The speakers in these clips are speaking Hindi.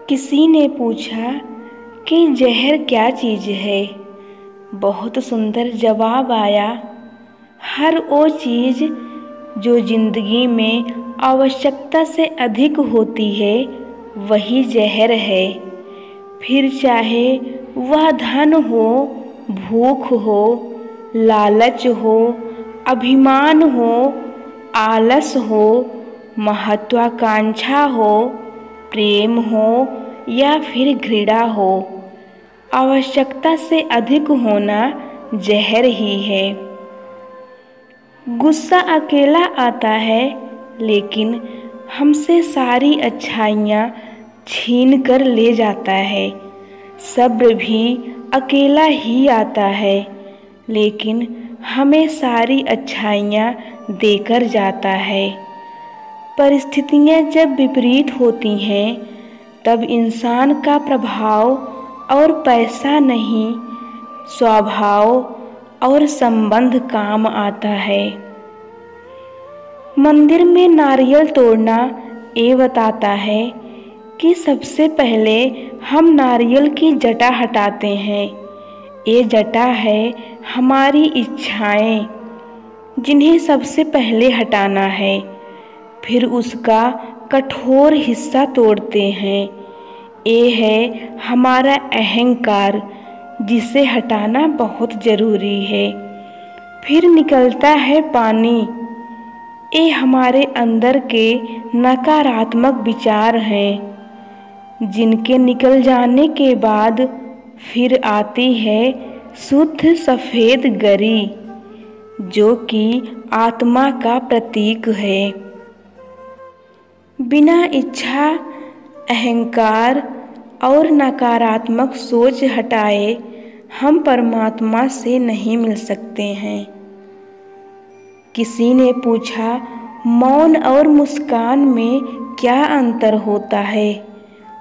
किसी ने पूछा कि जहर क्या चीज़ है। बहुत सुंदर जवाब आया, हर वो चीज़ जो जिंदगी में आवश्यकता से अधिक होती है वही जहर है। फिर चाहे वह धन हो, भूख हो, लालच हो, अभिमान हो, आलस हो, महत्वाकांक्षा हो, प्रेम हो या फिर घृणा हो, आवश्यकता से अधिक होना जहर ही है। गुस्सा अकेला आता है लेकिन हमसे सारी अच्छाइयाँ छीन कर ले जाता है। सब्र भी अकेला ही आता है लेकिन हमें सारी अच्छाइयाँ देकर जाता है। परिस्थितियाँ जब विपरीत होती हैं तब इंसान का प्रभाव और पैसा नहीं, स्वभाव और संबंध काम आता है। मंदिर में नारियल तोड़ना ये बताता है कि सबसे पहले हम नारियल की जटा हटाते हैं। ये जटा है हमारी इच्छाएं, जिन्हें सबसे पहले हटाना है। फिर उसका कठोर हिस्सा तोड़ते हैं। ये है हमारा अहंकार, जिसे हटाना बहुत ज़रूरी है। फिर निकलता है पानी। ये हमारे अंदर के नकारात्मक विचार हैं, जिनके निकल जाने के बाद फिर आती है शुद्ध सफ़ेद गरी, जो कि आत्मा का प्रतीक है। बिना इच्छा, अहंकार और नकारात्मक सोच हटाए हम परमात्मा से नहीं मिल सकते हैं। किसी ने पूछा, मौन और मुस्कान में क्या अंतर होता है?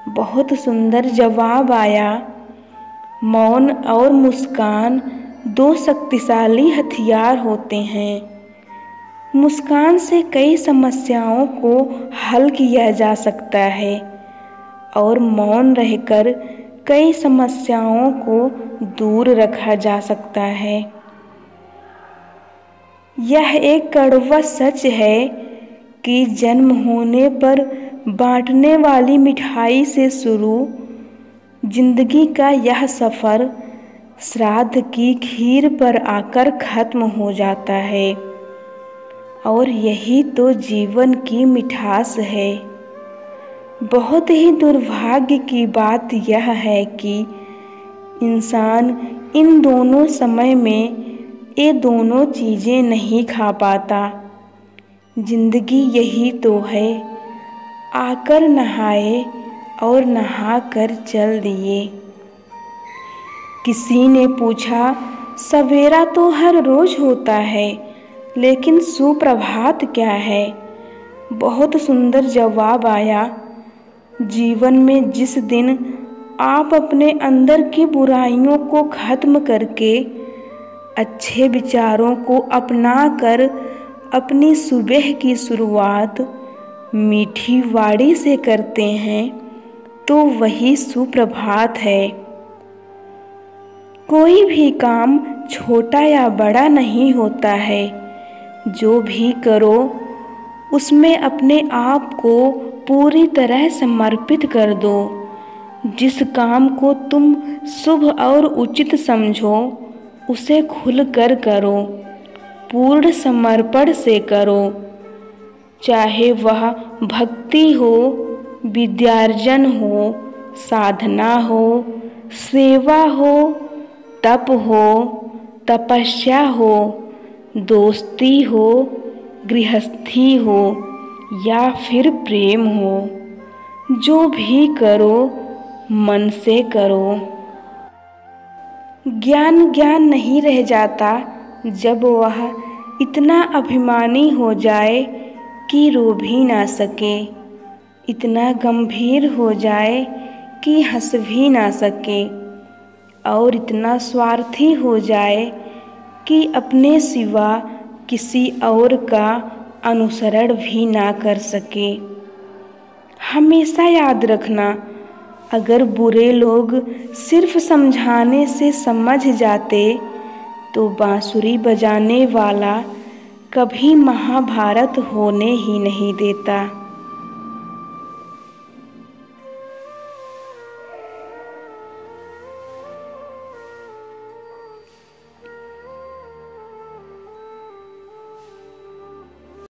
बहुत सुंदर जवाब आया, मौन और मुस्कान दो शक्तिशाली हथियार होते हैं। मुस्कान से कई समस्याओं को हल किया जा सकता है और मौन रहकर कई समस्याओं को दूर रखा जा सकता है। यह एक कड़वा सच है कि जन्म होने पर बांटने वाली मिठाई से शुरू जिंदगी का यह सफ़र श्राद्ध की खीर पर आकर ख़त्म हो जाता है। और यही तो जीवन की मिठास है। बहुत ही दुर्भाग्य की बात यह है कि इंसान इन दोनों समय में ये दोनों चीज़ें नहीं खा पाता। जिंदगी यही तो है, आकर नहाए और नहा कर चल दिए। किसी ने पूछा, सवेरा तो हर रोज़ होता है, लेकिन सुप्रभात क्या है? बहुत सुंदर जवाब आया, जीवन में जिस दिन आप अपने अंदर की बुराइयों को ख़त्म करके अच्छे विचारों को अपना कर अपनी सुबह की शुरुआत मीठी वाणी से करते हैं तो वही सुप्रभात है। कोई भी काम छोटा या बड़ा नहीं होता है। जो भी करो उसमें अपने आप को पूरी तरह समर्पित कर दो। जिस काम को तुम शुभ और उचित समझो उसे खुलकर करो, पूर्ण समर्पण से करो। चाहे वह भक्ति हो, विद्यार्जन हो, साधना हो, सेवा हो, तप हो, तपस्या हो, दोस्ती हो, गृहस्थी हो या फिर प्रेम हो। जो भी करो मन से करो। ज्ञान ज्ञान नहीं रह जाता जब वह इतना अभिमानी हो जाए कि रो भी ना सके, इतना गंभीर हो जाए कि हंस भी ना सके, और इतना स्वार्थी हो जाए कि अपने सिवा किसी और का अनुसरण भी ना कर सके। हमेशा याद रखना, अगर बुरे लोग सिर्फ समझाने से समझ जाते तो बांसुरी बजाने वाला कभी महाभारत होने ही नहीं देता।